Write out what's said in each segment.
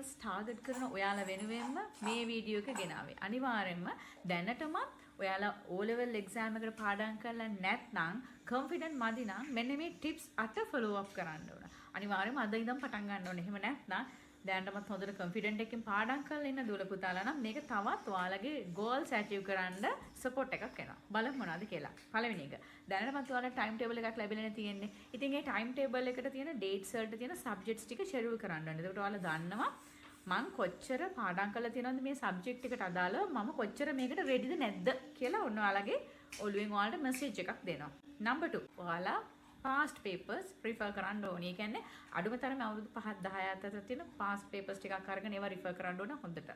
levels target කරන ඔයාලා වෙනුවෙන්ම මේ වීඩියෝ එක ගෙනාවේ. අනිවාර්යෙන්ම දැනටම ඔයාලා O level exam එකට පාඩම් කරලා නැත්නම් confident මදි නම් මෙන්න මේ tips 8 follow up කරන්න ඕන. අනිවාර්යෙන්ම අද ඉඳන් පටන් ගන්න ඕනේ. එහෙම නැත්නම් දැනටමත් හොඳට confident එකකින් පාඩම් කරලා ඉන්න දුවල පුතාලා නම් මේක තවත් ඔයාලගේ goals achieve කරන්න support එකක් වෙනවා. බලමු මොනවද කියලා. පළවෙනි එක. දැනටමත් ඔයාලට time table එකක් ලැබිලා තියෙන්නේ. ඉතින් ඒ time table එකට තියෙන dates වලට තියෙන subjects ටික schedule කරන්න ඕනේ. එතකොට ඔයාලා දන්නවා මම කොච්චර පාඩම් කරලා තියෙනවද මේ subject එකට අදාළව මම කොච්චර මේකට readyද නැද්ද කියලා ඔන්න ඔයාලගේ ඔළුවෙන් ඔයාලට message එකක් දෙනවා. number 2. ඔයාලා past papers refer කරන්න ඕනේ. ඒ කියන්නේ අඩුම තරමේ අවුරුදු 5 10 අතර තියෙන past papers ටිකක් අරගෙන ඒවා refer කරන්න ඕන හොඳට.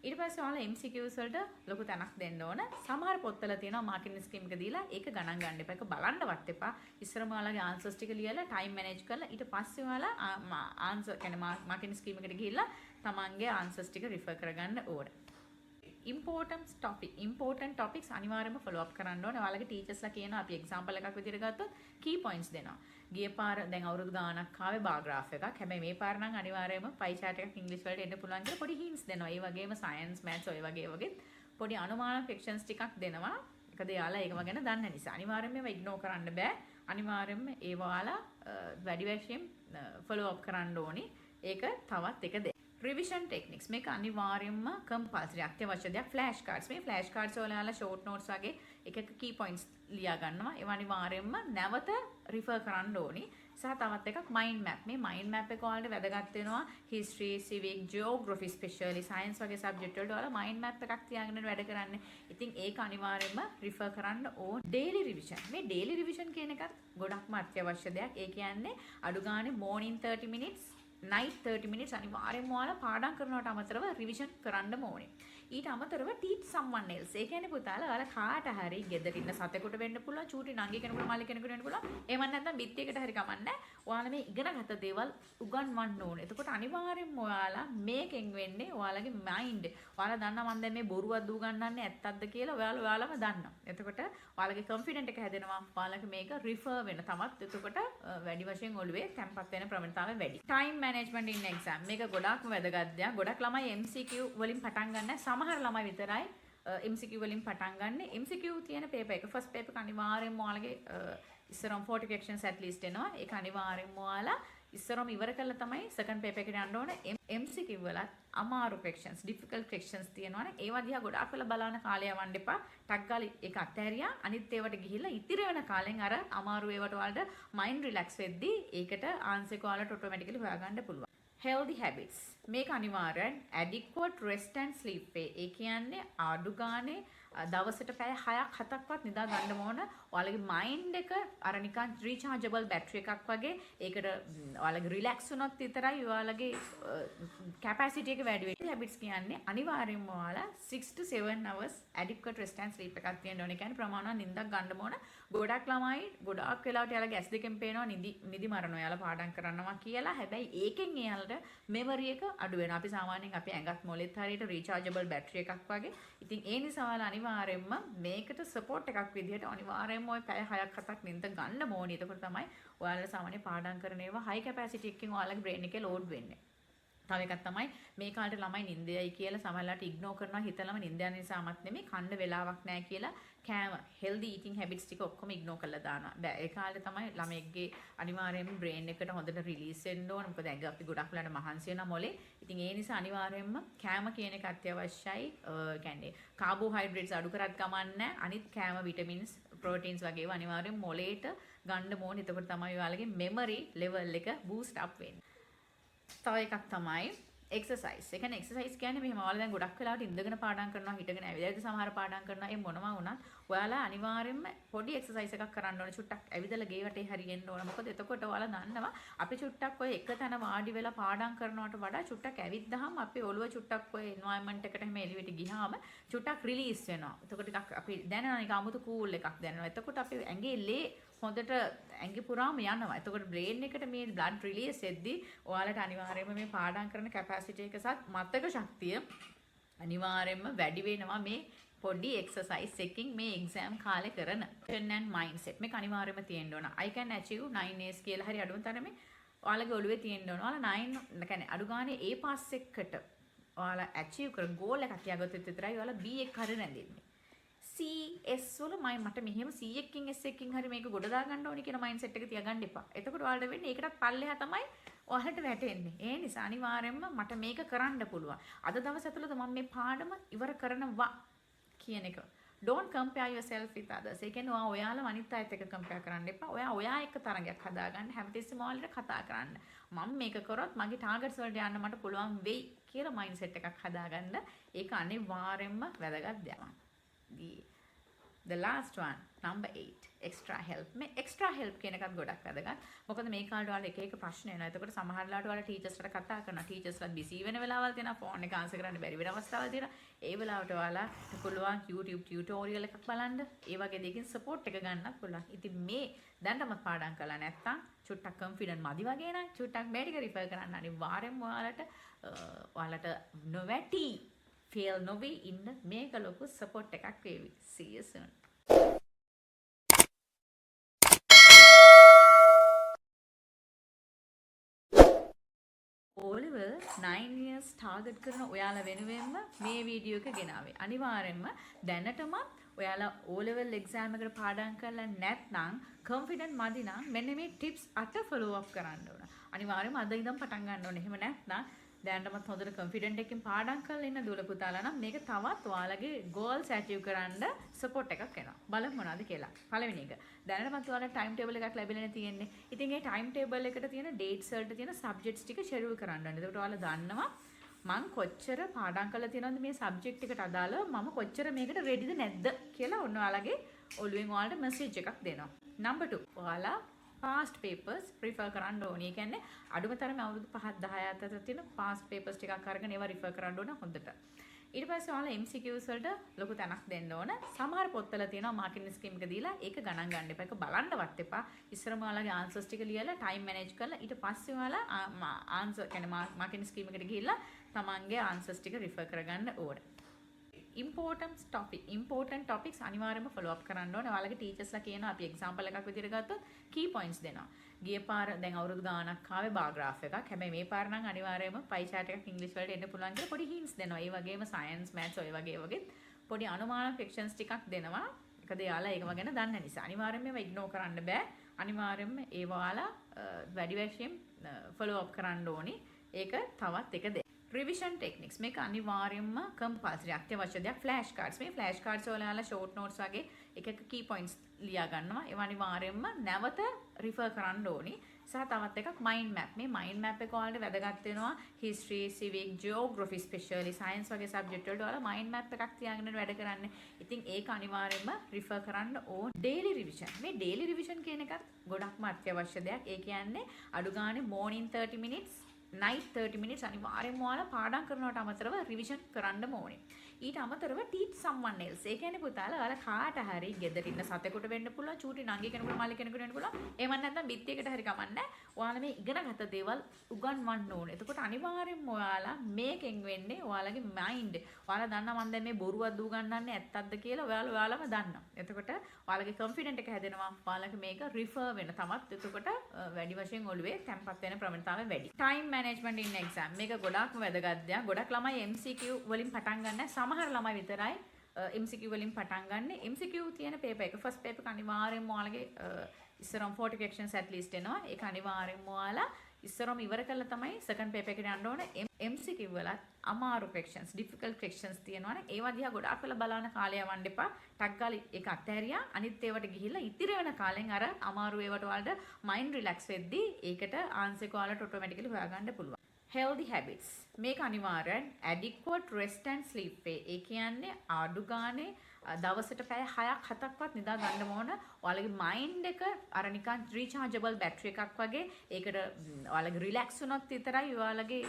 ඊට පස්සේ ඔයාලා MCQs වලට ලොකු තැනක් දෙන්න ඕන. සමහර පොත්වල තියෙනවා මාර්කින් ස්කීම් එක දීලා ඒක ගණන් ගන්න එපා. ඒක බලන්නවත් එපා. ඉස්සරම ඔයාලගේ answers ටික ලියලා time manage කරලා ඊට පස්සේ ඔයාලා answer කියන්නේ මාර්කින් ස්කීම් එකට ගිහිල්ලා තමන්ගේ answers ටික refer කරගන්න ඕන. important topics අනිවාර්යයෙන්ම follow up කරන්න ඕනේ. ඔයාලගේ ටීචර්ස්ලා කියනවා අපි example එකක් විදිහට ගත්තොත් key points දෙනවා. ගිය පාර දැන් අවුරුදු ගාණක් ආවේ bar graph එකක්. හැබැයි මේ පාර නම් අනිවාර්යයෙන්ම pie chart එකක් English වලට එන්න පුළුවන් කියලා පොඩි hints දෙනවා. ඒ වගේම science maths ඔය වගේ පොඩි අනුමාන questions ටිකක් දෙනවා. එකද යාලා ඒකම ගැන දන්න නිසා. අනිවාර්යයෙන්ම ඒවා ignore කරන්න බෑ. අනිවාර්යයෙන්ම ඒව ඔයාලා වැඩි වශයෙන් follow up කරන්න ඕනේ. ඒක තවත් එක දෙයක්. revision techniques මේක අනිවාර්යයෙන්ම compulsory අත්‍යවශ්‍ය දෙයක්. flash cards මේ flash cards වල ඔයාලා short notes වගේ එක එක key points ලියා ගන්නවා. ඒවා අනිවාර්යයෙන්ම නැවත refer කරන්න ඕනි. සහ තවත් එකක් mind map. මේ mind map එක ඔයාලට වැදගත් වෙනවා history, civic, geography especially science වගේ subject වලට ඔයාලා mind map එකක් තියාගෙන වැඩ කරන්නේ. ඉතින් ඒක අනිවාර්යයෙන්ම refer කරන්න ඕන. daily revision. මේ daily revision කියන එකත් ගොඩක්ම අත්‍යවශ්‍ය දෙයක්. ඒ කියන්නේ අඩු ගානේ morning 30 minutes night 30 minutes අනිවාර්යයෙන්ම ඔයාලා පාඩම් කරනවට අමතරව රිවිෂන් කරන්නම ඕනේ. ඊට අමතරව teach someone else. ඒ කියන්නේ පුතාලා ඔයාලා කාට හරි ගෙදර ඉන්න සතෙකුට වෙන්න පුළුවන්, චූටි නංගි කෙනෙකුට මල්ලි කෙනෙකුට වෙන්න පුළුවන්. එහෙම නැත්නම් බිත්තියකට හරි කමන්නේ. ඔයාලා මේ ඉගෙනගත්ත දේවල් උගන්වන්න ඕනේ. එතකොට අනිවාර්යයෙන්ම ඔයාලා මේකෙන් වෙන්නේ ඔයාලගේ mind. ඔයාලා දන්නවා මම දැන් මේ බොරුවක් උගන්වන්නේ ඇත්තක්ද කියලා ඔයාලම දන්නවා. එතකොට ඔයාලගේ confident එක හැදෙනවා. ඔයාලගේ මේක refer වෙන තමත් එතකොට වැඩි වශයෙන් ඔළුවේ තැම්පත් වෙන ප්‍රවණතාවය වැඩි. time management in exam මේක ගොඩාක්ම වැදගත් දෙයක්. ගොඩක් ළමයි MCQ වලින් පටන් ගන්න. සමහර ළමයි විතරයි MCQ වලින් පටන් ගන්න. MCQ තියෙන paper එක first paper එක අනිවාර්යයෙන්ම ඔයාලගේ ඉස්සරම් 40 questions at least එනවා. ඒක අනිවාර්යයෙන්ම ඔයාලා ඉස්සරම ඉවර කළා තමයි second paper එකට යන්න ඕන. MCQ වලත් අමාරු questions, difficult questions තියෙනවානේ. ඒවා දිහා ගොඩාක් වෙලා බලන කාලය යවන්න එපා. ටක් ගාලා ඒක අත්හැරියා. අනිත් ඒවාට ගිහිල්ලා ඉතිරි වෙන කාලෙන් අර අමාරු ඒවාට ඔයාලට mind relax වෙද්දී ඒකට answer එක ඔයාලට automatically හොයාගන්න පුළුවන්. healthy habits මේක අනිවාර්යෙන් adequate rest and sleep වේ. ඒ කියන්නේ අඩු ගානේ දවසට පැය 6ක් 7ක්වත් නිදා ගන්න ඕන. ඔයාලගේ mind එක අර නිකන් rechargeable battery එකක් වගේ. ඒකට ඔයාලගේ relax වුණොත් විතරයි ඔයාලගේ capacity එක වැඩි වෙන්නේ. habits කියන්නේ අනිවාර්යෙන්ම ඔයාලා 6 to 7 hours adequate rest and sleep එකක් තියෙන්න ඕනේ. කියන්නේ ප්‍රමාණවත් නිින්දක් ගන්න ඕන. ගොඩක් ළමයි ගොඩාක් වෙලාවට යාලගේ ඇස් දෙකෙන් පේනවා නිදි මරනවා යාලා පාඩම් කරනවා කියලා. හැබැයි ඒකෙන් එයාලට memory එක අඩු වෙනවා. අපි සාමාන්‍යයෙන් අපේ ඇඟත් මොලෙත් හරියට rechargeable battery එකක් වගේ. ඉතින් ඒ නිසා ඔයාලා අනිවාර්යයෙන්ම මේකට support එකක් විදිහට අනිවාර්යයෙන්ම ඔය පැය 6ක් 7ක් නිින්ද ගන්න ඕනේ. එතකොට තමයි ඔයාලා සාමාන්‍ය පාඩම් කරන ඒවා high capacity එකකින් ඔයාලගේ brain එකේ load වෙන්නේ. තව එකක් තමයි මේ කාලේ ළමයි නිින්දයයි කියලා සමහරලාට ඉග්නෝර් කරනවා. හිතලම නිින්ද යන නිසාමත් නෙමෙයි කන්න වෙලාවක් නැහැ කියලා කෑම healthy eating habits ටික ඔක්කොම ඉග්නෝර් කරලා දානවා. බෑ ඒ කාලේ තමයි ළමෙක්ගේ අනිවාර්යයෙන්ම brain එකට හොඳට release වෙන්න ඕන. මොකද ඇඟ අපි ගොඩක් වෙලාට මහන්සි වෙනා මොලේ. ඉතින් ඒ නිසා අනිවාර්යයෙන්ම කෑම කියන එක අත්‍යවශ්‍යයි. කියන්නේ carbohydrates අඩු කරත් කමන්නේ. අනිත් කෑම vitamins proteins වගේ ඒවා අනිවාර්යයෙන් මොලේට ගන්න ඕනේ. එතකොට තමයි ඔයාලගේ memory level එක boost up වෙන්නේ. තව එකක් තමයි exercise. ඒ කියන්නේ exercise කියන්නේ මෙහෙම ඔයාලා දැන් ගොඩක් වෙලාවට ඉඳගෙන පාඩම් කරනවා, හිටගෙන ඇවිදලා සමහර පාඩම් කරනවා. ඒ මොනවා වුණත් ඔයාලා අනිවාර්යයෙන්ම පොඩි exercise එකක් කරන්න ඕනේ. චුට්ටක් ඇවිදලා ගේ වටේ හරියෙන්න ඕන. මොකද එතකොට ඔයාලා දන්නවා අපි චුට්ටක් ඔය එක තැන වාඩි වෙලා පාඩම් කරනවට වඩා චුට්ටක් ඇවිද්දාම අපේ ඔළුව චුට්ටක් ඔය environment එකට එහෙම එළියට ගියාම චුට්ටක් release වෙනවා. එතකොට ටිකක් අපි දැනනවා නිකන් 아무තු cool එකක් දැනෙනවා. එතකොට අපේ ඇඟේ ලේ හොඳට ඇඟි පුරාම යනවා. එතකොට බ්‍රේන් එකට මේ බ්ලඩ් රිලීස් එද්දී ඔයාලට අනිවාර්යයෙන්ම මේ පාඩම් කරන කැපැසිටි එක සත් මතක ශක්තිය අනිවාර්යයෙන්ම වැඩි වෙනවා මේ පොඩි එක්සර්සයිස් එකකින් මේ එක්සෑම් කාලේ කරන and mindset මේක අනිවාර්යයෙන්ම තියෙන්න ඕන. I can achieve 9 A's කියලා හරි අඩුම තරමේ ඔයාලගේ ඔළුවේ තියෙන්න ඕන. ඔයාලා 9 කියන්නේ අඩු ගානේ A පාස් එකකට ඔයාලා achieve කර goal එකක් තියාගත්තොත් විතරයි ඔයාලා B එක හරිය නැඳින්නේ. CS වල මට මෙහෙම C එකකින් S එකකින් හරි මේක ගොඩ දා ගන්න ඕනේ කියන මයින්ඩ්සෙට් එක තියාගන්න එපා. එතකොට ඔයාලට වෙන්නේ ඒකටත් පල්ලෙහා තමයි ඔයාලට වැටෙන්නේ. ඒ නිසා අනිවාර්යයෙන්ම මට මේක කරන්න පුළුවන්. අද දවස් ඇතුළත මම මේ පාඩම ඉවර කරනවා කියන එක. Don't compare yourself with others. ඒ කියන්නේ ඔයාලා අනිත් අයත් එක්ක compare කරන්න එපා. ඔයා එක්ක තරගයක් හදාගන්න හැමතිස්සෙම ඔයාලට කතා කරන්න. මම මේක කරොත් මගේ ටාගට්ස් වලට යන්න මට පුළුවන් වෙයි කියලා මයින්ඩ්සෙට් එකක් හදාගන්න. ඒක අනිවාර්යයෙන්ම වැදගත් දෙයක්. The last one, number 8, extra help. මේ extra help කියන එකත් ගොඩක් වැදගත්. මොකද මේ කාලේ ඔයාලා එක එක ප්‍රශ්න එනවා. එතකොට සමහර වෙලාවට ඔයාලා ටීචර්ස්ලට කතා කරනවා. ටීචර්ස්ලා බිසි වෙන වෙලාවල් තියෙනවා. ෆෝන් එක ආන්සර් කරන්න බැරි වෙන අවස්ථාවල් තියෙනවා. ඒ වෙලාවට ඔයාලා පුළුවන් YouTube tutorial එකක් බලන්න. ඒ වගේ දෙයකින් support එක ගන්නත් පුළුවන්. ඉතින් මේ දැන්ටම පාඩම් කළා නැත්තම් චුට්ටක් confident මදි වගේ නම් චුට්ටක් මේක refer කරන්න අනිවාර්යෙන්ම ඔයාලට නොවැටි fail නොවි ඉන්න මේක ලොකු support එකක් වේවි. See you soon. O-level 9 years target කරන ඔයාලා වෙනුවෙන්ම මේ වීඩියෝ එක ගෙනාවේ. අනිවාර්යෙන්ම දැනටම ඔයාලා O-level exam එකට පාඩම් කරලා නැත්නම් confident මදි නම් මෙන්න මේ tips 8 follow up කරන්න ඕන. අනිවාර්යෙන්ම අද ඉඳන් පටන් ගන්න ඕනේ. එහෙම නැත්නම් දැනටමත් හොඳට confident එකකින් පාඩම් කරලා ඉන්න දුවල පුතාලා නම් මේක තවත් ඔයාලගේ goals achieve කරන්න support එකක් වෙනවා. බලමු මොනවද කියලා. පළවෙනි එක. දැනටමත් ඔයාලට time table එකක් ලැබිලා තියෙන්නේ. ඉතින් ඒ time table එකට තියෙන dates වලට තියෙන subjects ටික schedule කරන්න ඕනේ. එතකොට ඔයාලා දන්නවා මං කොච්චර පාඩම් කරලා තියෙනවද මේ subject එකට අදාළව මම කොච්චර මේකට readyද නැද්ද කියලා ඔන්න ඔයාලගේ ඔළුවෙන් ඔයාලට message එකක් දෙනවා. number 2. ඔයාලා past papers refer කරන්න ඕනේ. ඒ කියන්නේ අඩුම තරමේ අවුරුදු 5 10 අතර තියෙන past papers ටිකක් අරගෙන ඒවා refer කරන්න ඕන හොඳට. ඊට පස්සේ ඔයාලා MCQs වලට ලොකු තැනක් දෙන්න ඕන. සමහර පොත්වල තියෙනවා මාර්කින් ස්කීම් එක දීලා ඒක ගණන් ගන්න එපා. ඒක බලන්නවත් එපා. ඉස්සරම ඔයාලගේ answers ටික ලියලා time manage කරලා ඊට පස්සේ ඔයාලා answer කියන්නේ මාර්කින් ස්කීම් එකට ගිහිල්ලා තමන්ගේ answers ටික refer කරගන්න ඕන. important topics අනිවාර්යයෙන්ම follow up කරන්න ඕනේ. ඔයාලගේ ටීචර්ස්ලා කියනවා අපි example එකක් විදිහට ගත්තොත් key points දෙනවා. ගිය පාර දැන් අවුරුදු ගාණක් ආවේ bar graph එකක්. හැබැයි මේ පාර නම් අනිවාර්යයෙන්ම pie chart එකක් ඉංග්‍රීසි වලට එන්න පුළුවන් කියලා පොඩි hints දෙනවා. ඒ වගේම science maths ඔය වගේ පොඩි අනුමාන ෆික්ෂන්ස් ටිකක් දෙනවා. එකද යාලා ඒකම ගැන දන්න නිසා. අනිවාර්යයෙන්ම මේවා ignore කරන්න බෑ. අනිවාර්යයෙන්ම ඒ ඔයාලා වැඩි වශයෙන් follow up කරන්න ඕනේ. ඒක තවත් එක දෙයක්. Revision techniques මේක අනිවාර්යයෙන්ම compulsory අත්‍යවශ්‍ය දෙයක්. flash cards මේ flash cards වල යාලා short notes වගේ එක key points ලියා ගන්නවා. ඒවා අනිවාර්යයෙන්ම නැවත refer කරන්න ඕනි. සහ තවත් එකක් mind map. මේ mind map එක ඔයාලට වැදගත් වෙනවා history, civic, geography especially science වගේ subject වලට ඔයාලා mind map එකක් තියාගෙන වැඩ කරන්න. ඉතින් ඒක අනිවාර්යයෙන්ම refer කරන්න ඕන. daily revision. මේ daily revision කියන එකත් ගොඩක්ම අත්‍යවශ්‍ය දෙයක්. ඒ කියන්නේ අඩු ගානේ morning 30 minutes night 30 minutes අනිවාර්යයෙන්ම ඔයාලා පාඩම් කරනවට අමතරව රිවිෂන් කරන්න ඕනේ. ඊට අමතරව teach someone else. ඒ කියන්නේ පුතාලා ඔයාලා කාට හරි ගෙදර ඉන්න සතෙකුට වෙන්න පුළුවන්, චූටි නංගි කෙනෙකුට මල්ලි කෙනෙකුට වෙන්න පුළුවන්. එහෙම නැත්නම් බිත්තියකට හරි කමන්නේ. ඔයාලා මේ ඉගෙනගත්ත දේවල් උගන්වන්න ඕනේ. එතකොට අනිවාර්යයෙන්ම ඔයාලා මේකෙන් වෙන්නේ ඔයාලගේ mind. ඔයාලා දන්නවා මම දැන් මේ බොරුවක් උගන්වන්නේ ඇත්තක්ද කියලා ඔයාලම දන්නවා. එතකොට ඔයාලගේ confident එක හැදෙනවා. ඔයාලගේ මේක refer වෙන තමත් එතකොට වැඩි වශයෙන් ඔළුවේ තැම්පත් වෙන ප්‍රවණතාවය වැඩි. time management in exam මේක ගොඩාක්ම වැදගත් දෙයක්. ගොඩක් ළමයි MCQ වලින් පටන් ගන්න. සමහර ළමයි විතරයි MCQ වලින් පටන් ගන්න. MCQ තියෙන paper එක first paper එක අනිවාර්යයෙන්ම ඔයාලගේ ඉස්සරම් 40 questions at least එනවා. ඒක අනිවාර්යයෙන්ම ඔයාලා ඉස්සරම ඉවර කළා තමයි second paper එකට යන්න ඕන. MCQ වලත් අමාරු questions, difficult questions තියෙනවානේ. ඒවා දිහා ගොඩාක් වෙලා බලන කාලය යවන්න එපා. ටක් ගාලා ඒක අත්හැරියා. අනිත් ඒවාට ගිහිල්ලා ඉතිරි වෙන කාලෙන් අර අමාරු ඒවාට ඔයාලට mind relax වෙද්දී ඒකට answer එක ඔයාලට automatically හොයාගන්න පුළුවන්. healthy habits මේක අනිවාර්යෙන් adequate rest and sleep වේ. ඒ කියන්නේ අඩු ගානේ දවසට පැය 6ක් 7ක්වත් නිදා ගන්න ඕන. ඔයාලගේ mind එක අර නිකන් rechargeable battery එකක් වගේ. ඒකට ඔයාලගේ relax වුණොත් විතරයි ඔයාලගේ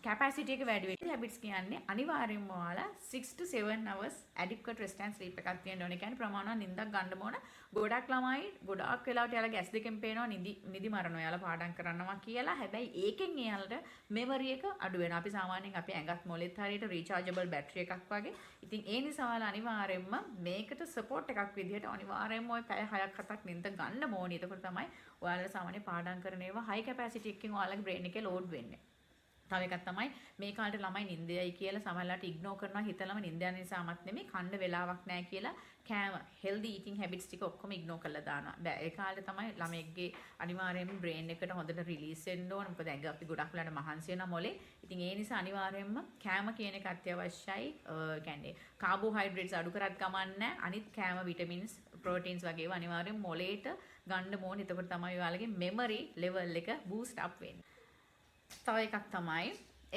capacity එක වැඩි වෙන්නේ. habits කියන්නේ අනිවාර්යෙන්ම ඔයාලා 6 to 7 hours adequate rest and sleep එකක් තියෙන්න ඕනේ. කියන්නේ ප්‍රමාණවත් නිින්දක් ගන්න ඕන. ගොඩක් ළමයි ගොඩාක් වෙලාවට යාලගේ ඇස් දෙකෙන් පේනවා නිදි මරනවා යාලා පාඩම් කරනවා කියලා. හැබැයි ඒකෙන් යාලට memory එක අඩු වෙනවා. අපි සාමාන්‍යයෙන් අපි ඇඟත් මොලෙත් හරියට rechargeable battery එකක් වගේ. ඉතින් ඒ නිසා ඔයාලා අනිවාර්යයෙන්ම මේකට සපෝට් එකක් විදිහට අනිවාර්යයෙන්ම ඔය පැය 6ක් 7ක් නිින්ද ගන්න ඕනේ. එතකොට තමයි ඔයාලා සාමාන්‍ය පාඩම් කරන ඒවා හයි කැපැසිටි එකකින් ඔයාලගේ බ්‍රේන් එකේ ලෝඩ් වෙන්නේ. තව එකක් තමයි මේ කාලේ ළමයි නිින්දයයි කියලා සමහරලාට ඉග්නෝර් කරනවා හිතලම නිින්ද යන නිසාමත් නෙමෙයි කන්න වෙලාවක් නැහැ කියලා කෑම හෙල්දි ඊටින් හැබිට්ස් ටික ඔක්කොම ඉග්නෝර් කරලා දානවා. බෑ ඒ කාලේ තමයි ළමයෙක්ගේ අනිවාර්යයෙන්ම බ්‍රේන් එකට හොඳට රිලීස් වෙන්න ඕන. මොකද ඇඟ අපි ගොඩක් වෙලාට මහන්සි වෙනා මොලේ. ඉතින් ඒ නිසා අනිවාර්යයෙන්ම කෑම කියන එක අත්‍යවශ්‍යයි. කියන්නේ කාබෝහයිඩ්‍රේට්ස් අඩු කරත් කමන්නේ අනිත් කෑම විටමින්ස් ප්‍රෝටීන්ස් වගේ ඒවා අනිවාර්යයෙන් මොලේට ගන්න ඕනේ. එතකොට තමයි ඔයාලගේ මෙමරි ලෙවල් එක බූස්ට් අප් වෙන්නේ. තව එකක් තමයි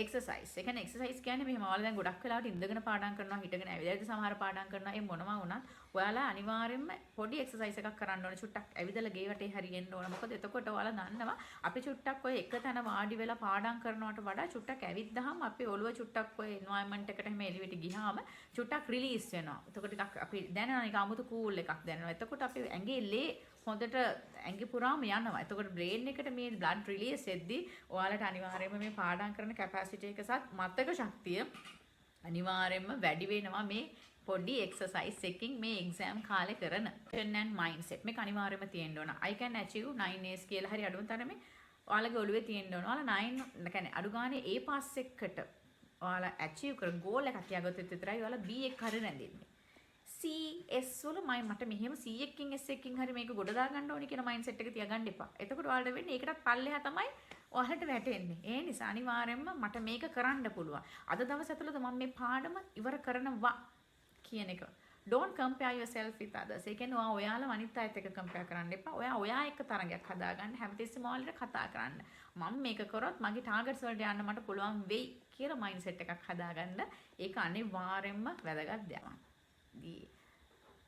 එක්සර්සයිස්. ඒ කියන්නේ එක්සර්සයිස් කියන්නේ මෙහෙම ඔයාලා දැන් ගොඩක් වෙලාවට ඉඳගෙන පාඩම් කරනවා, හිටගෙන ඇවිදලා සමහර පාඩම් කරනවා. ඒ මොනවා වුණත් ඔයාලා අනිවාර්යයෙන්ම පොඩි එක්සර්සයිස් එකක් කරන්න ඕනේ. චුට්ටක් ඇවිදලා ගේ වටේ හරියෙන්න ඕන. මොකද එතකොට ඔයාලා දන්නවා අපි චුට්ටක් ඔය එක තැන වාඩි වෙලා පාඩම් කරනවට වඩා චුට්ටක් ඇවිද්දාම අපේ ඔළුව චුට්ටක් ඔය එන්වයරන්මන්ට් එකට එහෙම එළියට ගියාම චුට්ටක් රිලීස් වෙනවා. එතකොට ටිකක් අපි දැනෙනවා නිකන් 아무තු කූල් එකක් දැනෙනවා. එතකොට අපේ ඇඟේ ලේ හොඳට ඇඟි පුරාම යනවා. එතකොට බ්‍රේන් එකට මේ බ්ලඩ් රිලීස් එද්දී ඔයාලට අනිවාර්යයෙන්ම මේ පාඩම් කරන කැපැසිටි එක සත් මතක ශක්තිය අනිවාර්යයෙන්ම වැඩි වෙනවා මේ පොඩි එක්සර්සයිස් එකකින් මේ එක්සෑම් කාලේ කරන and mindset මේක අනිවාර්යයෙන්ම තියෙන්න ඕන. I can achieve 9As කියලා හරි අඩුම තරමේ ඔයාලගේ ඔළුවේ තියෙන්න ඕන. ඔයාලා 9 කියන්නේ අඩු ගානේ A pass එකකට ඔයාලා achieve කර goal එකක් තියාගත්තොත් විතරයි ඔයාලා B එක හරිය නැඳින්නේ. CS වල මට මෙහෙම C එකකින් S එකකින් හරි මේක ගොඩ දා ගන්න ඕනේ කියන මයින්ඩ්සෙට් එක තියාගන්න එපා. එතකොට ඔයාලට වෙන්නේ ඒකටත් පල්ලෙහා තමයි ඔයාලට වැටෙන්නේ. ඒ නිසා අනිවාර්යයෙන්ම මට මේක කරන්න පුළුවන්. අද දවස් ඇතුළත මම මේ පාඩම ඉවර කරනවා කියන එක. Don't compare yourself with others. ඒ කියන්නේ ඔයාලා අනිත් අයත් එක්ක compare කරන්න එපා. ඔයා එක්ක තරගයක් හදාගන්න හැමතිස්සෙම ඔයාලට කතා කරන්න. මම මේක කරොත් මගේ targets වලට යන්න මට පුළුවන් වෙයි කියලා මයින්ඩ්සෙට් එකක් හදාගන්න. ඒක අනිවාර්යයෙන්ම වැදගත් දෙයක්.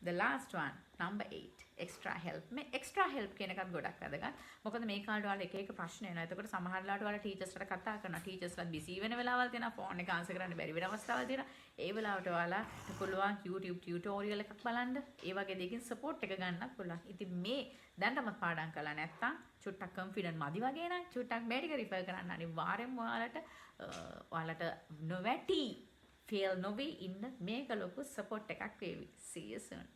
The last one, number 8, extra help. මේ extra help කියන එකත් ගොඩක් වැදගත්. මොකද මේ කාලේ ඔයාලා එක එක ප්‍රශ්න එනවා. එතකොට සමහර වෙලාවට ඔයාලා ටීචර්ස්ලට කතා කරනවා. ටීචර්ස්ලා බිසි වෙන වෙලාවල් තියෙනවා. ෆෝන් එක ආන්සර් කරන්න බැරි වෙන අවස්ථාවල් තියෙනවා. ඒ වෙලාවට ඔයාලා පුළුවන් YouTube tutorial එකක් බලන්න. ඒ වගේ දෙයකින් support එක ගන්නත් පුළුවන්. ඉතින් මේ දැන්ටම පාඩම් කළා නැත්තම් චුට්ටක් confident මදි වගේ නම් චුට්ටක් මේක රිෆර් කරන්න අනිවාර්යෙන්ම ඔයාලට නොවැටි fail නොවේ ඉන්න මේක ලොකු support එකක් වේවි. See you soon.